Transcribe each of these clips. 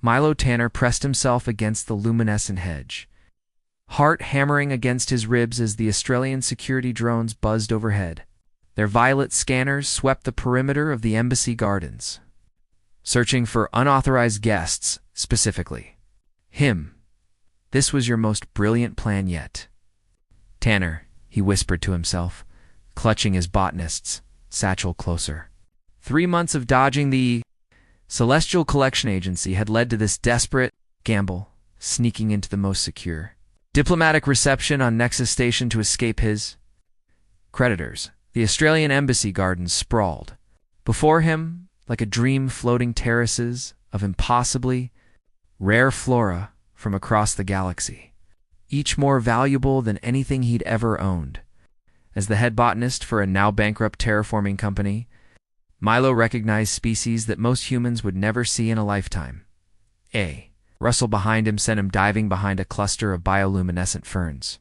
Milo Tanner pressed himself against the luminescent hedge, heart hammering against his ribs as the Australian security drones buzzed overhead. Their violet scanners swept the perimeter of the embassy gardens, searching for unauthorized guests, specifically him. This was your most brilliant plan yet. Tanner, he whispered to himself, clutching his botanist's satchel closer. 3 months of dodging the Celestial Collection Agency had led to this desperate gamble, sneaking into the most secure diplomatic reception on Nexus Station to escape his creditors. The Australian embassy gardens sprawled before him like a dream, floating terraces of impossibly rare flora from across the galaxy, each more valuable than anything he'd ever owned. As the head botanist for a now-bankrupt terraforming company, Milo recognized species that most humans would never see in a lifetime. A rustle behind him sent him diving behind a cluster of bioluminescent ferns.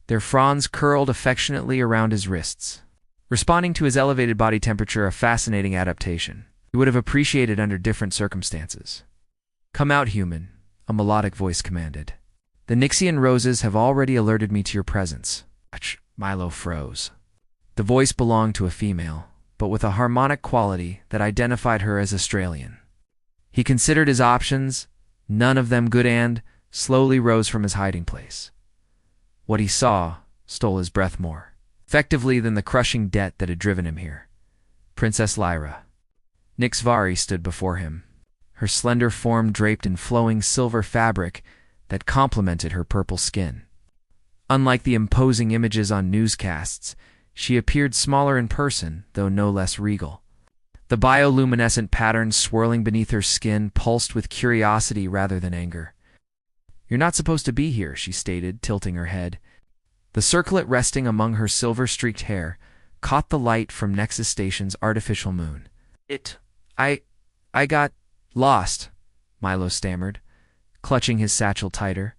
Their fronds curled affectionately around his wrists, responding to his elevated body temperature, a fascinating adaptation he would have appreciated under different circumstances. "Come out, human," a melodic voice commanded. "The Nixian roses have already alerted me to your presence." Milo froze. The voice belonged to a female, but with a harmonic quality that identified her as Australian. He considered his options, none of them good, and slowly rose from his hiding place. What he saw stole his breath more effectively than the crushing debt that had driven him here. Princess Lyra. Nixvari stood before him, her slender form draped in flowing silver fabric that complemented her purple skin. Unlike the imposing images on newscasts, she appeared smaller in person, though no less regal. The bioluminescent patterns swirling beneath her skin pulsed with curiosity rather than anger. "You're not supposed to be here," she stated, tilting her head. The circlet resting among her silver-streaked hair caught the light from Nexus Station's artificial moon. I got lost," Milo stammered, clutching his satchel tighter.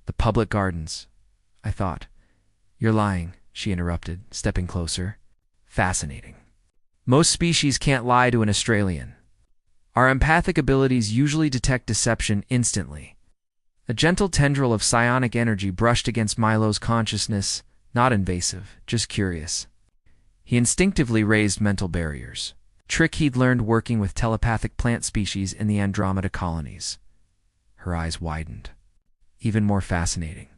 "The public gardens, I thought." "You're lying," she interrupted, stepping closer. "Fascinating. Most species can't lie to an Australian. Our empathic abilities usually detect deception instantly." A gentle tendril of psionic energy brushed against Milo's consciousness, not invasive, just curious. He instinctively raised mental barriers, a trick he'd learned working with telepathic plant species in the Andromeda colonies. Her eyes widened. "Even more fascinating.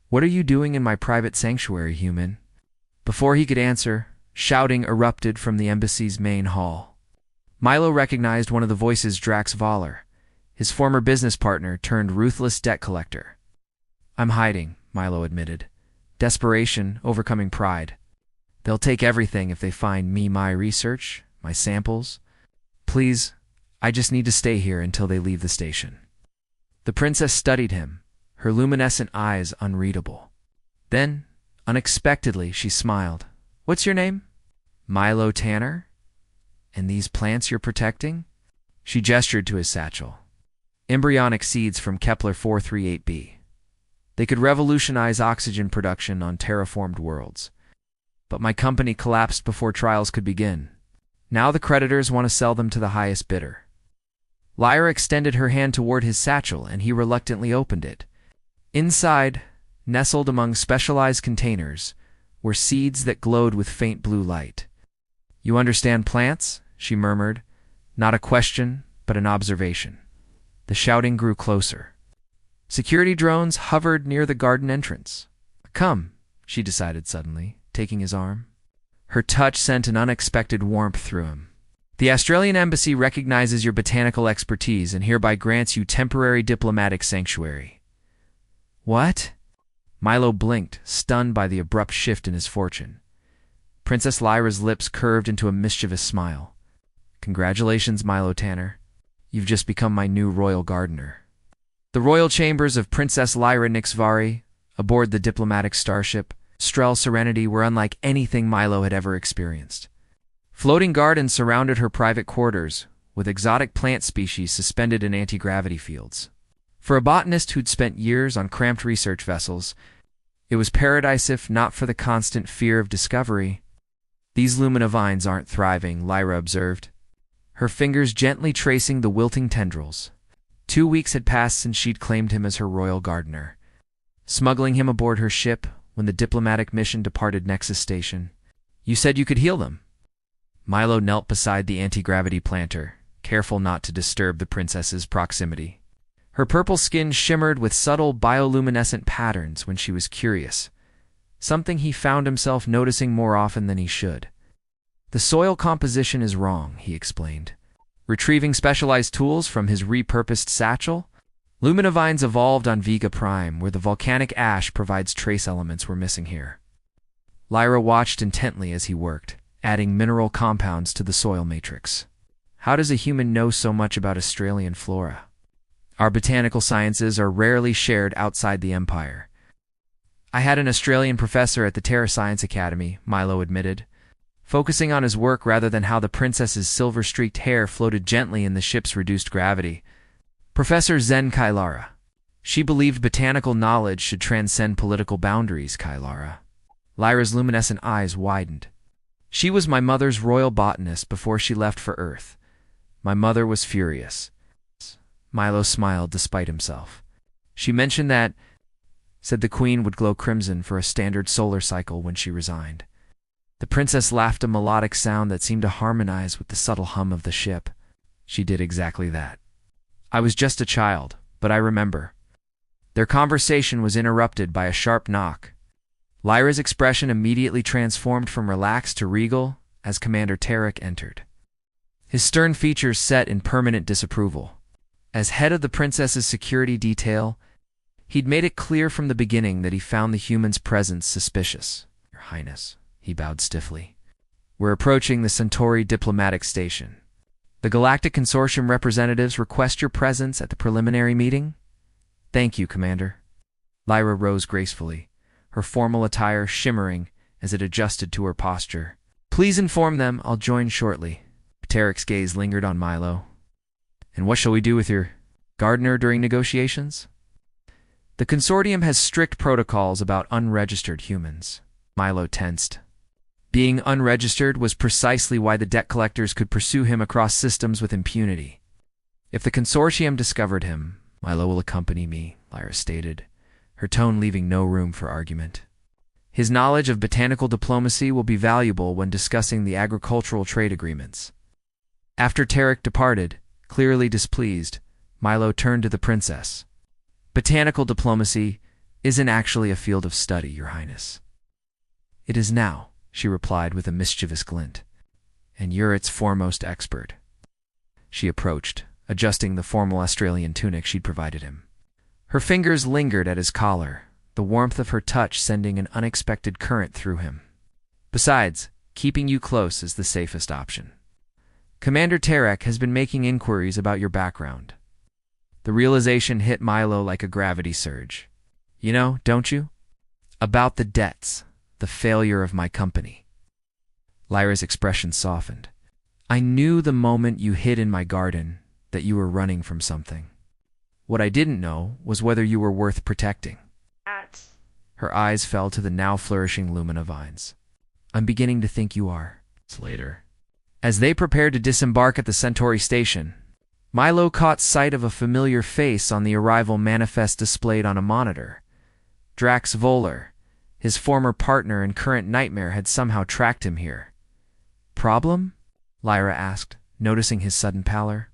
What are you doing in my private sanctuary, human?" Before he could answer, shouting erupted from the embassy's main hall. Milo recognized one of the voices, Drax Voller, his former business partner turned ruthless debt collector. "I'm hiding," Milo admitted, desperation overcoming pride. "They'll take everything if they find me, my research, my samples. Please, I just need to stay here until they leave the station." The princess studied him, her luminescent eyes unreadable. Then, unexpectedly, she smiled. "What's your name?" "Milo Tanner? And these plants you're protecting?" She gestured to his satchel. "Embryonic seeds from Kepler 438b. They could revolutionize oxygen production on terraformed worlds. But my company collapsed before trials could begin. Now the creditors want to sell them to the highest bidder." Lyra extended her hand toward his satchel, and he reluctantly opened it. Inside, nestled among specialized containers, were seeds that glowed with faint blue light. "You understand plants?" she murmured, not a question, but an observation. The shouting grew closer. Security drones hovered near the garden entrance. "Come," she decided suddenly, taking his arm. Her touch sent an unexpected warmth through him. "The Australian Embassy recognizes your botanical expertise and hereby grants you temporary diplomatic sanctuary." "What?" Milo blinked, stunned by the abrupt shift in his fortune. Princess Lyra's lips curved into a mischievous smile. "Congratulations, Milo Tanner. You've just become my new royal gardener." The royal chambers of Princess Lyra Nixvari, aboard the diplomatic starship Strel Serenity, were unlike anything Milo had ever experienced. Floating gardens surrounded her private quarters, with exotic plant species suspended in anti-gravity fields. For a botanist who'd spent years on cramped research vessels, it was paradise if not for the constant fear of discovery. "These lumina vines aren't thriving," Lyra observed, her fingers gently tracing the wilting tendrils. 2 weeks had passed since she'd claimed him as her royal gardener, smuggling him aboard her ship when the diplomatic mission departed Nexus Station. "You said you could heal them." Milo knelt beside the anti-gravity planter, careful not to disturb the princess's proximity. Her purple skin shimmered with subtle bioluminescent patterns when she was curious, something he found himself noticing more often than he should. "The soil composition is wrong," he explained, retrieving specialized tools from his repurposed satchel. Luminavines evolved on Vega Prime, where the volcanic ash provides trace elements we're missing here. Lyra watched intently as he worked, adding mineral compounds to the soil matrix. How does a human know so much about Australian flora? Our botanical sciences are rarely shared outside the Empire. "I had an Australian professor at the Terra Science Academy," Milo admitted, focusing on his work rather than how the princess's silver-streaked hair floated gently in the ship's reduced gravity. "Professor Zen Kailara. She believed botanical knowledge should transcend political boundaries, Kailara." Lyra's luminescent eyes widened. "She was my mother's royal botanist before she left for Earth. My mother was furious." Milo smiled despite himself. "She mentioned that," said the queen would glow crimson for a standard solar cycle when she resigned. The princess laughed, a melodic sound that seemed to harmonize with the subtle hum of the ship. "She did exactly that. I was just a child, but I remember." Their conversation was interrupted by a sharp knock. Lyra's expression immediately transformed from relaxed to regal as Commander Tarek entered. His stern features set in permanent disapproval. As head of the princess's security detail, he'd made it clear from the beginning that he found the human's presence suspicious. "Your Highness," he bowed stiffly, "we're approaching the Centauri diplomatic station. The Galactic Consortium representatives request your presence at the preliminary meeting." "Thank you, Commander." Lyra rose gracefully, her formal attire shimmering as it adjusted to her posture. "Please inform them I'll join shortly." Tarek's gaze lingered on Milo. "And what shall we do with your gardener during negotiations?" "The Consortium has strict protocols about unregistered humans." Milo tensed. Being unregistered was precisely why the debt collectors could pursue him across systems with impunity. "If the Consortium discovered him, Milo will accompany me," Lyra stated, her tone leaving no room for argument. "His knowledge of botanical diplomacy will be valuable when discussing the agricultural trade agreements." After Tarek departed, clearly displeased, Milo turned to the princess. "Botanical diplomacy isn't actually a field of study, Your Highness." "It is now," she replied with a mischievous glint, "and you're its foremost expert." She approached, adjusting the formal Australian tunic she'd provided him. Her fingers lingered at his collar, the warmth of her touch sending an unexpected current through him. "Besides, keeping you close is the safest option. Commander Tarek has been making inquiries about your background." The realization hit Milo like a gravity surge. "You know, don't you? About the debts, the failure of my company." Lyra's expression softened. "I knew the moment you hid in my garden that you were running from something. What I didn't know was whether you were worth protecting." Her eyes fell to the now flourishing Lumina vines. "I'm beginning to think you are." Later, as they prepared to disembark at the Centauri station, Milo caught sight of a familiar face on the arrival manifest displayed on a monitor. Drax Voller, his former partner and current nightmare, had somehow tracked him here. "Problem?" Lyra asked, noticing his sudden pallor.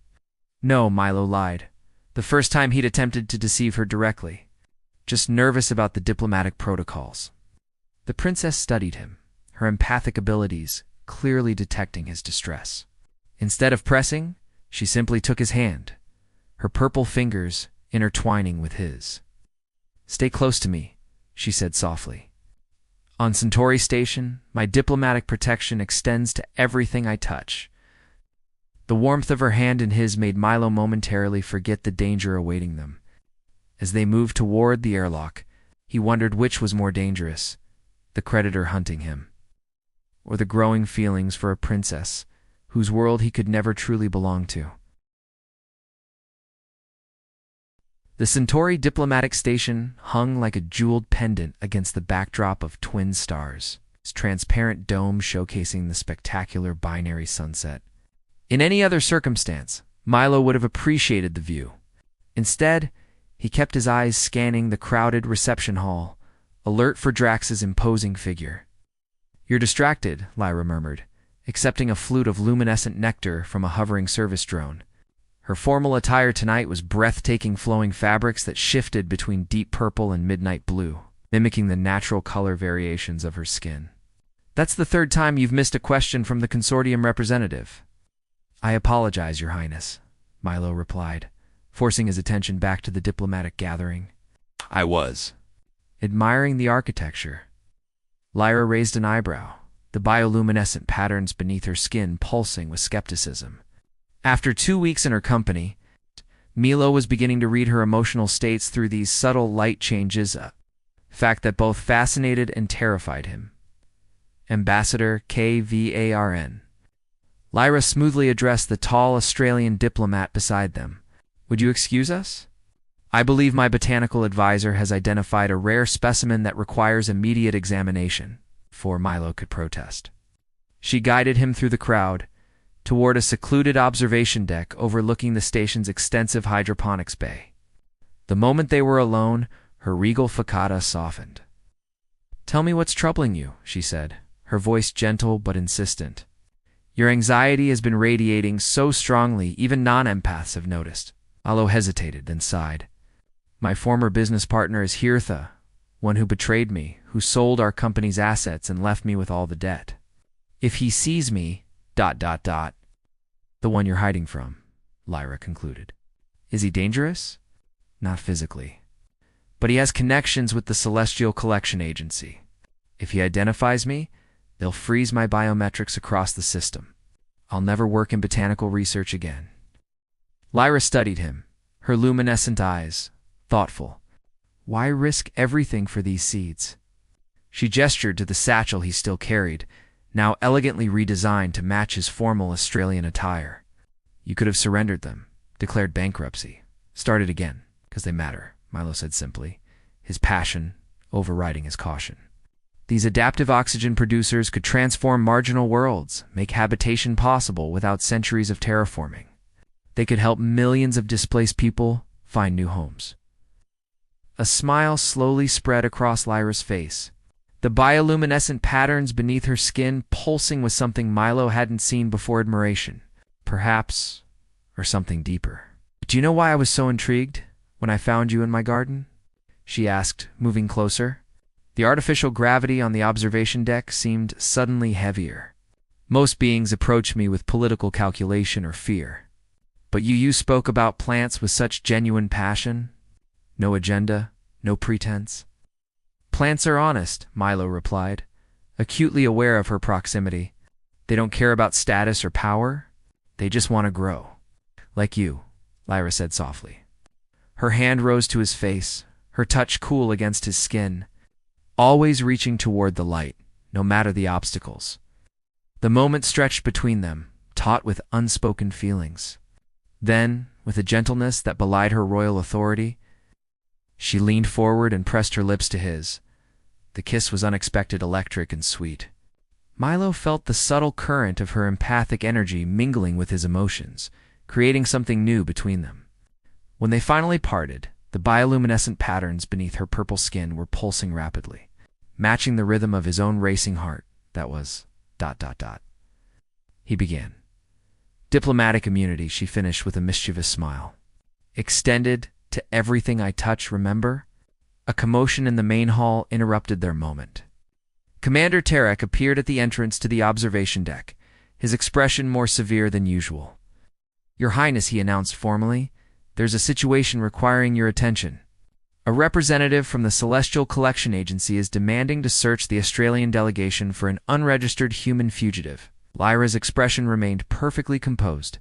"No," Milo lied. The first time he'd attempted to deceive her directly. "Just nervous about the diplomatic protocols." The princess studied him, her empathic abilities clearly detecting his distress. Instead of pressing, she simply took his hand, her purple fingers intertwining with his. "Stay close to me," she said softly. "On Centauri Station, my diplomatic protection extends to everything I touch." The warmth of her hand in his made Milo momentarily forget the danger awaiting them. As they moved toward the airlock, he wondered which was more dangerous, the creditor hunting him, or the growing feelings for a princess whose world he could never truly belong to. The Centauri diplomatic station hung like a jeweled pendant against the backdrop of twin stars, its transparent dome showcasing the spectacular binary sunset. In any other circumstance, Milo would have appreciated the view. Instead, he kept his eyes scanning the crowded reception hall, alert for Drax's imposing figure. "You're distracted," Lyra murmured, accepting a flute of luminescent nectar from a hovering service drone. Her formal attire tonight was breathtaking flowing fabrics that shifted between deep purple and midnight blue, mimicking the natural color variations of her skin. "That's the third time you've missed a question from the consortium representative." "I apologize, Your Highness," Milo replied, forcing his attention back to the diplomatic gathering. I was admiring the architecture. Lyra raised an eyebrow, the bioluminescent patterns beneath her skin pulsing with skepticism. After 2 weeks in her company, Milo was beginning to read her emotional states through these subtle light changes, a fact that both fascinated and terrified him. "Ambassador KVARN." Lyra smoothly addressed the tall Australian diplomat beside them. "Would you excuse us? I believe my botanical advisor has identified a rare specimen that requires immediate examination," before Milo could protest. She guided him through the crowd, toward a secluded observation deck overlooking the station's extensive hydroponics bay. The moment they were alone, her regal facade softened. "Tell me what's troubling you," she said, her voice gentle but insistent. "Your anxiety has been radiating so strongly even non-empaths have noticed." Milo hesitated, then sighed. "My former business partner is Hirtha, one who betrayed me, who sold our company's assets and left me with all the debt. If he sees me... The one you're hiding from," Lyra concluded. "Is he dangerous?" "Not physically. But he has connections with the Celestial Collection Agency. If he identifies me, they'll freeze my biometrics across the system. I'll never work in botanical research again." Lyra studied him, her luminescent eyes, thoughtful. Why risk everything for these seeds? She gestured to the satchel he still carried, now elegantly redesigned to match his formal Australian attire. "You could have surrendered them, declared bankruptcy, started again, because they matter," Milo said simply, his passion overriding his caution. "These adaptive oxygen producers could transform marginal worlds, make habitation possible without centuries of terraforming. They could help millions of displaced people find new homes." A smile slowly spread across Lyra's face, the bioluminescent patterns beneath her skin pulsing with something Milo hadn't seen before: admiration, perhaps, or something deeper. "Do you know why I was so intrigued when I found you in my garden?" she asked, moving closer. The artificial gravity on the observation deck seemed suddenly heavier. "Most beings approach me with political calculation or fear. But you spoke about plants with such genuine passion. No agenda, no pretense." "Plants are honest," Milo replied, acutely aware of her proximity. "They don't care about status or power. They just want to grow. Like you," Lyra said softly. Her hand rose to his face, her touch cool against his skin, always reaching toward the light, no matter the obstacles. The moment stretched between them, taut with unspoken feelings. Then, with a gentleness that belied her royal authority, she leaned forward and pressed her lips to his. The kiss was unexpected, electric, and sweet. Milo felt the subtle current of her empathic energy mingling with his emotions, creating something new between them. When they finally parted, the bioluminescent patterns beneath her purple skin were pulsing rapidly, matching the rhythm of his own racing heart that was ... He began. "Diplomatic immunity," she finished with a mischievous smile. "Extended to everything I touch, remember?" A commotion in the main hall interrupted their moment. Commander Tarek appeared at the entrance to the observation deck, his expression more severe than usual. "Your Highness," he announced formally, "there's a situation requiring your attention. A representative from the Celestial Collection Agency is demanding to search the Australian delegation for an unregistered human fugitive." Lyra's expression remained perfectly composed.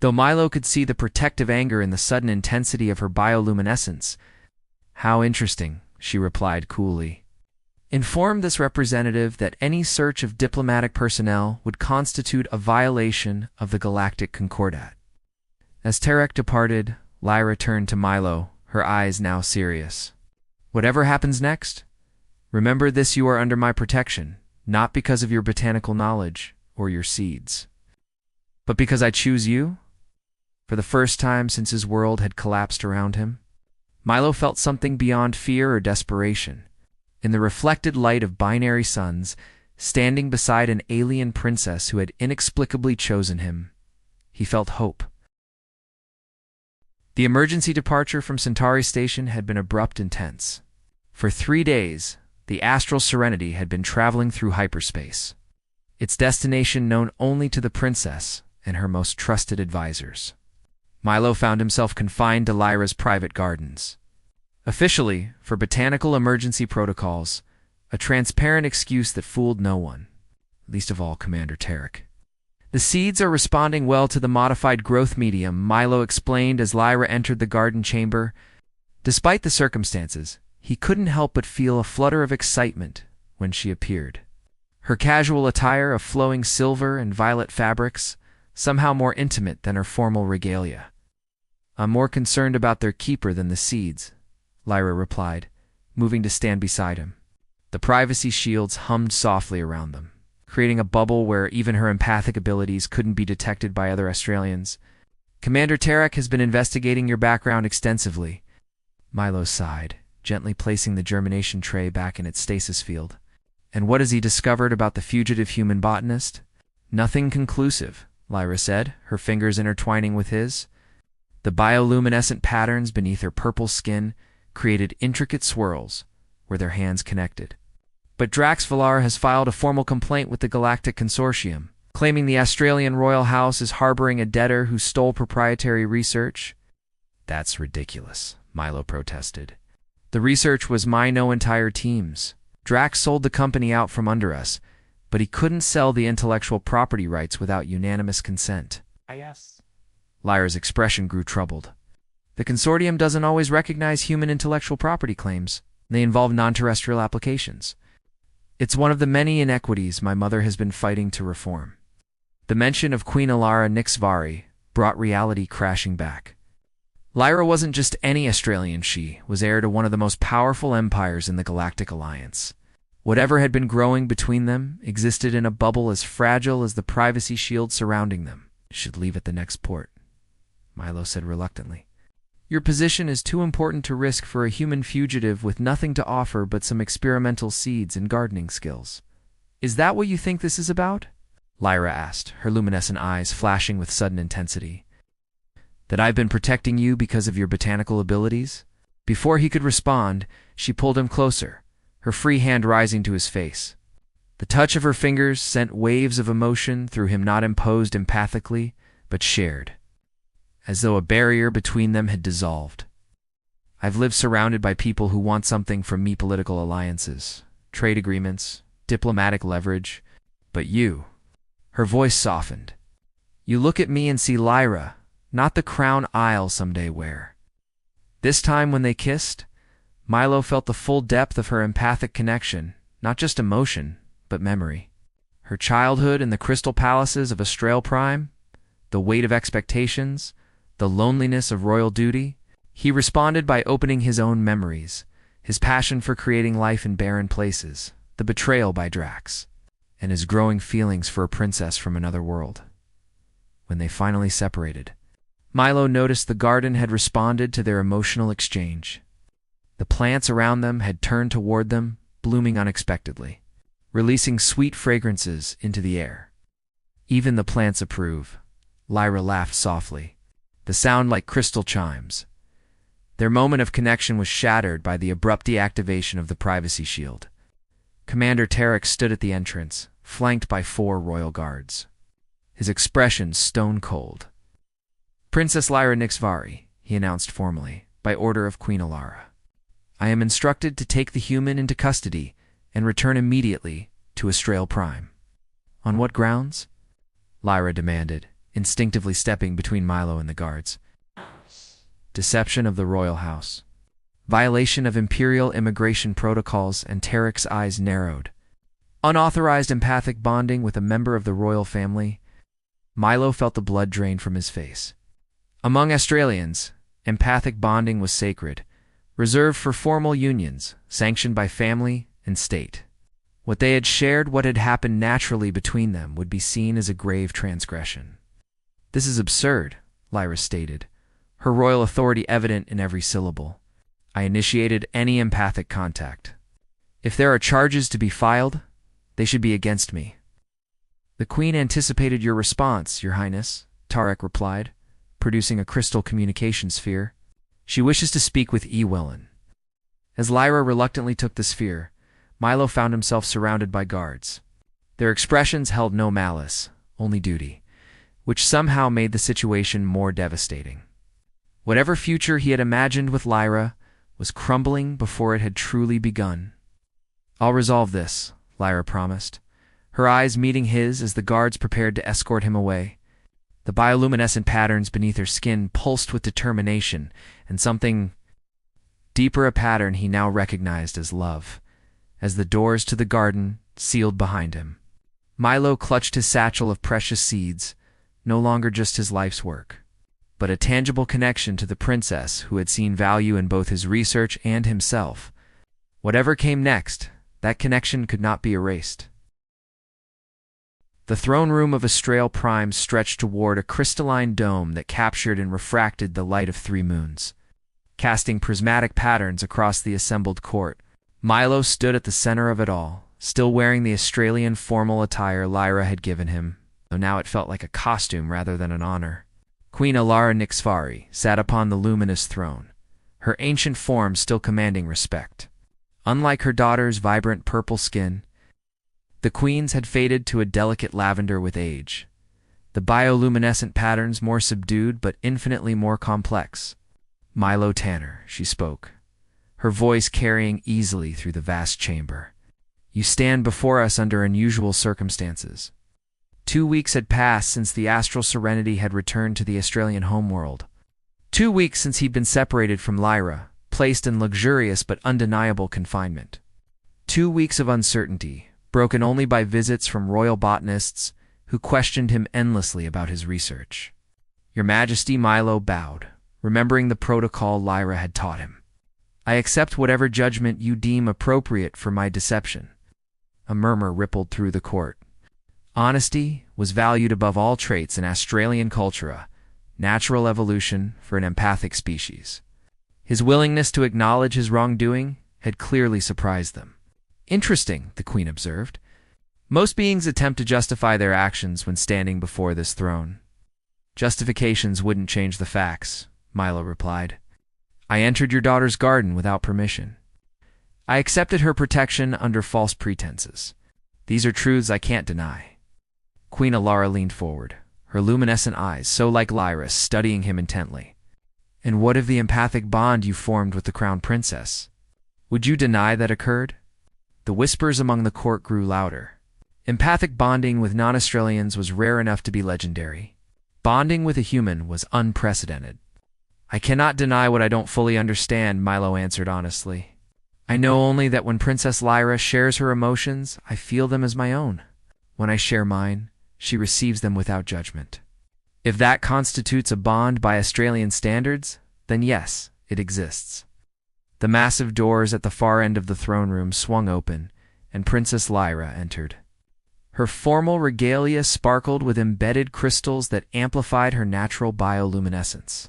Though Milo could see the protective anger in the sudden intensity of her bioluminescence. "How interesting," she replied coolly. "Inform this representative that any search of diplomatic personnel would constitute a violation of the Galactic Concordat." As Tarek departed, Lyra turned to Milo, her eyes now serious. "Whatever happens next, remember this: you are under my protection, not because of your botanical knowledge or your seeds, but because I choose you for the first time since his world had collapsed around him. Milo felt something beyond fear or desperation. In the reflected light of binary suns, standing beside an alien princess who had inexplicably chosen him, he felt hope. The emergency departure from Centauri Station had been abrupt and tense. For 3 days, the astral Serenity had been traveling through hyperspace, its destination known only to the princess and her most trusted advisors. Milo found himself confined to Lyra's private gardens. Officially, for botanical emergency protocols, a transparent excuse that fooled no one, least of all Commander Tarek. The seeds are responding well to the modified growth medium, Milo explained as Lyra entered the garden chamber. Despite the circumstances, he couldn't help but feel a flutter of excitement when she appeared. Her casual attire of flowing silver and violet fabrics, somehow more intimate than her formal regalia. "I'm more concerned about their keeper than the seeds," Lyra replied, moving to stand beside him. The privacy shields hummed softly around them, creating a bubble where even her empathic abilities couldn't be detected by other Australians. "Commander Tarek has been investigating your background extensively," Milo sighed, gently placing the germination tray back in its stasis field. "And what has he discovered about the fugitive human botanist?" "Nothing conclusive," Lyra said, her fingers intertwining with his. The bioluminescent patterns beneath her purple skin created intricate swirls where their hands connected. "But Drax Valar has filed a formal complaint with the Galactic Consortium, claiming the Australian royal house is harboring a debtor who stole proprietary research." "That's ridiculous," Milo protested. "The research was my entire team's. Drax sold the company out from under us, but he couldn't sell the intellectual property rights without unanimous consent." Yes. Lyra's expression grew troubled. "The consortium doesn't always recognize human intellectual property claims. They involve non-terrestrial applications. It's one of the many inequities my mother has been fighting to reform." The mention of Queen Alara Nixvari brought reality crashing back. Lyra wasn't just any Australian, she was heir to one of the most powerful empires in the Galactic Alliance. Whatever had been growing between them existed in a bubble as fragile as the privacy shield surrounding them. "Should leave at the next port," Milo said reluctantly. "Your position is too important to risk for a human fugitive with nothing to offer but some experimental seeds and gardening skills." "Is that what you think this is about?" Lyra asked, her luminescent eyes flashing with sudden intensity. "That I've been protecting you because of your botanical abilities?" Before he could respond, she pulled him closer, her free hand rising to his face. The touch of her fingers sent waves of emotion through him, not imposed empathically, but shared, as though a barrier between them had dissolved. "I've lived surrounded by people who want something from me, political alliances, trade agreements, diplomatic leverage. But you," her voice softened, "you look at me and see Lyra, not the crown I'll someday wear." This time when they kissed, Milo felt the full depth of her empathic connection, not just emotion, but memory. Her childhood in the crystal palaces of Astral Prime, the weight of expectations, the loneliness of royal duty. He responded by opening his own memories, his passion for creating life in barren places, the betrayal by Drax, and his growing feelings for a princess from another world. When they finally separated, Milo noticed the garden had responded to their emotional exchange. The plants around them had turned toward them, blooming unexpectedly, releasing sweet fragrances into the air. "Even the plants approve," Lyra laughed softly, the sound like crystal chimes. Their moment of connection was shattered by the abrupt deactivation of the privacy shield. Commander Tarek stood at the entrance, flanked by 4 royal guards, his expression stone cold. "Princess Lyra Nixvari," he announced formally, by order of Queen Alara. "I am instructed to take the human into custody and return immediately to Astral Prime." "On what grounds?" Lyra demanded, instinctively stepping between Milo and the guards. "Deception of the royal house. Violation of imperial immigration protocols," and Tarek's eyes narrowed. "Unauthorized empathic bonding with a member of the royal family." Milo felt the blood drain from his face. Among Australians, empathic bonding was sacred, reserved for formal unions, sanctioned by family and state. What they had shared, what had happened naturally between them, would be seen as a grave transgression. "This is absurd," Lyra stated, her royal authority evident in every syllable. I initiated any empathic contact. If there are charges to be filed, they should be against me. The Queen anticipated your response, Your Highness, Tarek replied, producing a crystal communication sphere. She wishes to speak with Ewellen. As Lyra reluctantly took the sphere, Milo found himself surrounded by guards. Their expressions held no malice, only duty, which somehow made the situation more devastating. Whatever future he had imagined with Lyra was crumbling before it had truly begun. I'll resolve this, Lyra promised, her eyes meeting his as the guards prepared to escort him away. The bioluminescent patterns beneath her skin pulsed with determination and something deeper, a pattern he now recognized as love, as the doors to the garden sealed behind him. Milo clutched his satchel of precious seeds, no longer just his life's work, but a tangible connection to the princess who had seen value in both his research and himself. Whatever came next, that connection could not be erased. The throne room of Astral Prime stretched toward a crystalline dome that captured and refracted the light of 3 moons, casting prismatic patterns across the assembled court. Milo stood at the center of it all, still wearing the Australian formal attire Lyra had given him, though now it felt like a costume rather than an honor. Queen Alara Nixfari sat upon the luminous throne, her ancient form still commanding respect. Unlike her daughter's vibrant purple skin, the queen's had faded to a delicate lavender with age, the bioluminescent patterns more subdued but infinitely more complex. Milo Tanner, she spoke, her voice carrying easily through the vast chamber. You stand before us under unusual circumstances. 2 weeks had passed since the astral serenity had returned to the Australian homeworld. 2 weeks since he'd been separated from Lyra, placed in luxurious but undeniable confinement. 2 weeks of uncertainty, broken only by visits from royal botanists who questioned him endlessly about his research. Your Majesty, Milo bowed, remembering the protocol Lyra had taught him. I accept whatever judgment you deem appropriate for my deception. A murmur rippled through the court. Honesty was valued above all traits in Australian culture, natural evolution for an empathic species. His willingness to acknowledge his wrongdoing had clearly surprised them. Interesting, the Queen observed. Most beings attempt to justify their actions when standing before this throne. Justifications wouldn't change the facts, Milo replied. I entered your daughter's garden without permission. I accepted her protection under false pretenses. These are truths I can't deny. Queen Alara leaned forward, her luminescent eyes so like Lyra's, studying him intently. And what of the empathic bond you formed with the crown princess? Would you deny that occurred? The whispers among the court grew louder. Empathic bonding with non-Australians was rare enough to be legendary. Bonding with a human was unprecedented. I cannot deny what I don't fully understand, Milo answered honestly. I know only that when Princess Lyra shares her emotions, I feel them as my own. When I share mine, she receives them without judgment. If that constitutes a bond by Australian standards, then yes, it exists. The massive doors at the far end of the throne room swung open, and Princess Lyra entered. Her formal regalia sparkled with embedded crystals that amplified her natural bioluminescence,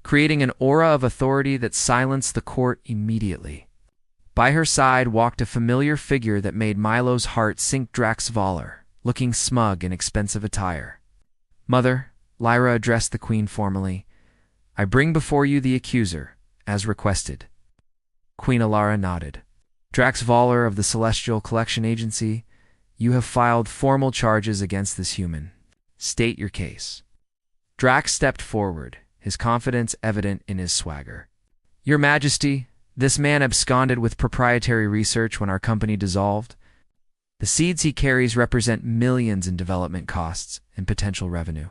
creating an aura of authority that silenced the court immediately. By her side walked a familiar figure that made Milo's heart sink, Drax Voller, looking smug in expensive attire. Mother, Lyra addressed the Queen formally, I bring before you the accuser, as requested. Queen Alara nodded. Drax Voller of the Celestial Collection Agency, you have filed formal charges against this human. State your case. Drax stepped forward, his confidence evident in his swagger. Your Majesty, this man absconded with proprietary research when our company dissolved. The seeds he carries represent millions in development costs and potential revenue.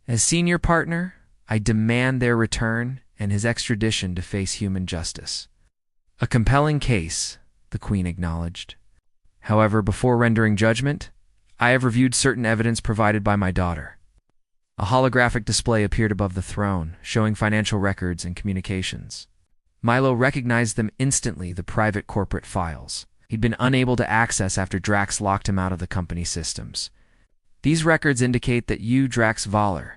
As senior partner, I demand their return and his extradition to face human justice. A compelling case, the Queen acknowledged. However, before rendering judgment, I have reviewed certain evidence provided by my daughter. A holographic display appeared above the throne, showing financial records and communications. Milo recognized them instantly, the private corporate files he'd been unable to access after Drax locked him out of the company systems. These records indicate that you, Drax Voller,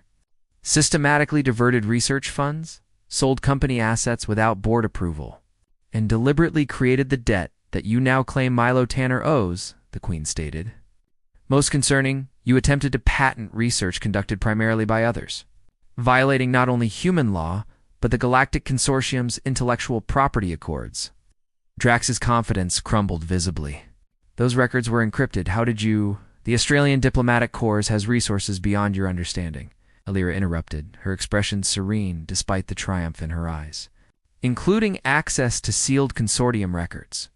systematically diverted research funds, sold company assets without board approval, and deliberately created the debt that you now claim Milo Tanner owes, the Queen stated. Most concerning, you attempted to patent research conducted primarily by others, violating not only human law, but the Galactic Consortium's intellectual property accords. Drax's confidence crumbled visibly. Those records were encrypted. How did you... The Australian Diplomatic Corps has resources beyond your understanding, Alira interrupted, her expression serene despite the triumph in her eyes, including access to sealed consortium records.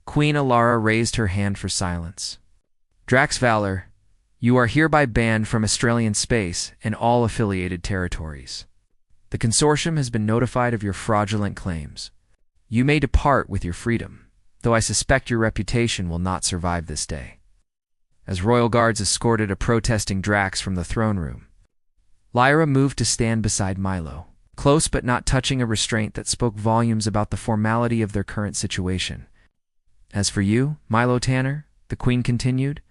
Queen Alara raised her hand for silence. Drax Valor, you are hereby banned from Australian space and all affiliated territories. The consortium has been notified of your fraudulent claims. You may depart with your freedom, though I suspect your reputation will not survive this day. As royal guards escorted a protesting Drax from the throne room, Lyra moved to stand beside Milo, close but not touching a restraint that spoke volumes about the formality of their current situation. As for you, Milo Tanner, the Queen continued,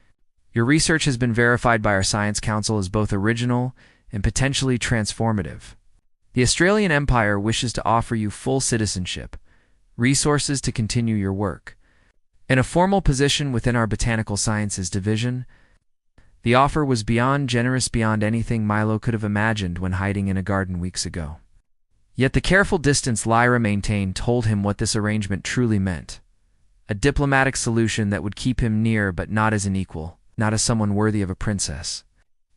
your research has been verified by our Science Council as both original and potentially transformative. The Australian Empire wishes to offer you full citizenship, resources to continue your work, and a formal position within our Botanical Sciences Division. The offer was generous beyond anything Milo could have imagined when hiding in a garden weeks ago. Yet the careful distance Lyra maintained told him what this arrangement truly meant. A diplomatic solution that would keep him near but not as an equal, not as someone worthy of a princess.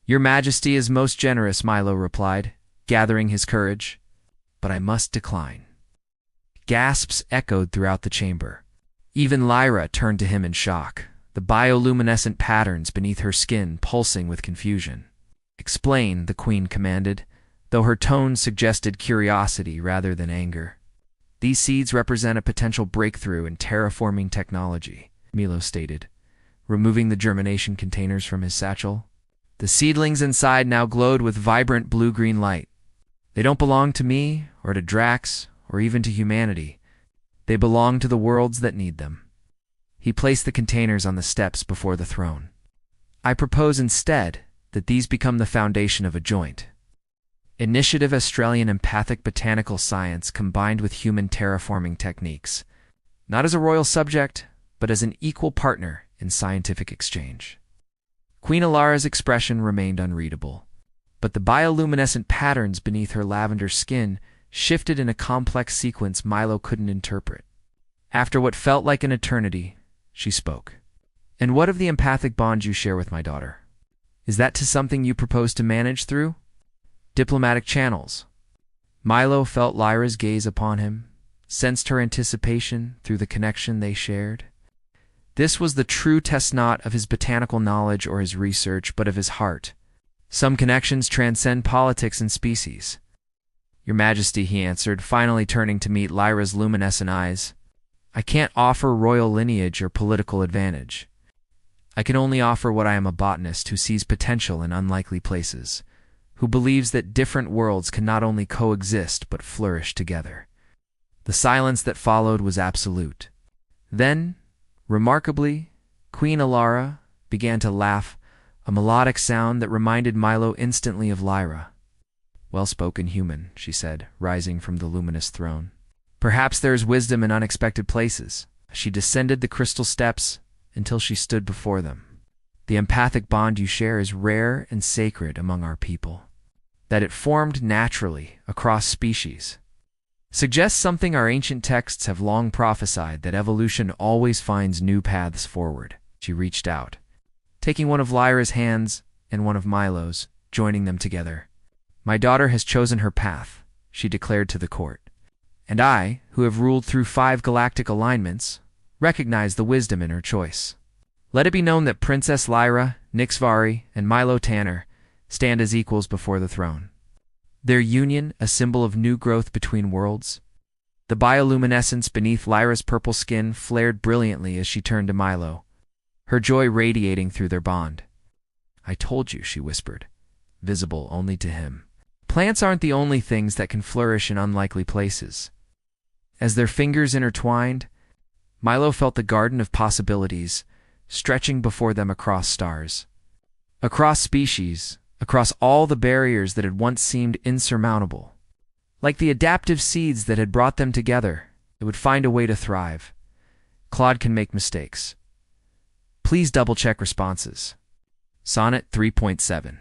Your Majesty is most generous, Milo replied, gathering his courage. But I must decline. Gasps echoed throughout the chamber. Even Lyra turned to him in shock, the bioluminescent patterns beneath her skin pulsing with confusion. Explain, the Queen commanded, though her tone suggested curiosity rather than anger. These seeds represent a potential breakthrough in terraforming technology, Milo stated, removing the germination containers from his satchel. The seedlings inside now glowed with vibrant blue-green light. They don't belong to me, or to Drax, or even to humanity. They belong to the worlds that need them. He placed the containers on the steps before the throne. I propose instead that these become the foundation of a joint initiative, Australian empathic botanical science combined with human terraforming techniques, not as a royal subject, but as an equal partner in scientific exchange. Queen Alara's expression remained unreadable, but the bioluminescent patterns beneath her lavender skin shifted in a complex sequence Milo couldn't interpret. After what felt like an eternity, she spoke. And what of the empathic bond you share with my daughter? Is that something you propose to manage through diplomatic channels? Milo felt Lyra's gaze upon him, sensed her anticipation through the connection they shared. This was the true test not of his botanical knowledge or his research, but of his heart. Some connections transcend politics and species. Your Majesty, he answered, finally turning to meet Lyra's luminescent eyes. I can't offer royal lineage or political advantage. I can only offer what I am, a botanist who sees potential in unlikely places, who believes that different worlds can not only coexist but flourish together. The silence that followed was absolute. Then, remarkably, Queen Alara began to laugh, a melodic sound that reminded Milo instantly of Lyra. Well-spoken human, she said, rising from the luminous throne. Perhaps there is wisdom in unexpected places. She descended the crystal steps until she stood before them. The empathic bond you share is rare and sacred among our people. That it formed naturally across species suggests something our ancient texts have long prophesied, that evolution always finds new paths forward. She reached out, taking one of Lyra's hands and one of Milo's, joining them together. My daughter has chosen her path, she declared to the court. And I, who have ruled through 5 galactic alignments, recognize the wisdom in her choice. Let it be known that Princess Lyra, Nixvari, and Milo Tanner stand as equals before the throne. Their union, a symbol of new growth between worlds. The bioluminescence beneath Lyra's purple skin flared brilliantly as she turned to Milo, her joy radiating through their bond. I told you, she whispered, visible only to him. Plants aren't the only things that can flourish in unlikely places. As their fingers intertwined, Milo felt the garden of possibilities stretching before them across stars, across species, across all the barriers that had once seemed insurmountable. Like the adaptive seeds that had brought them together, it would find a way to thrive. Claude can make mistakes. Please double-check responses. Sonnet 3.7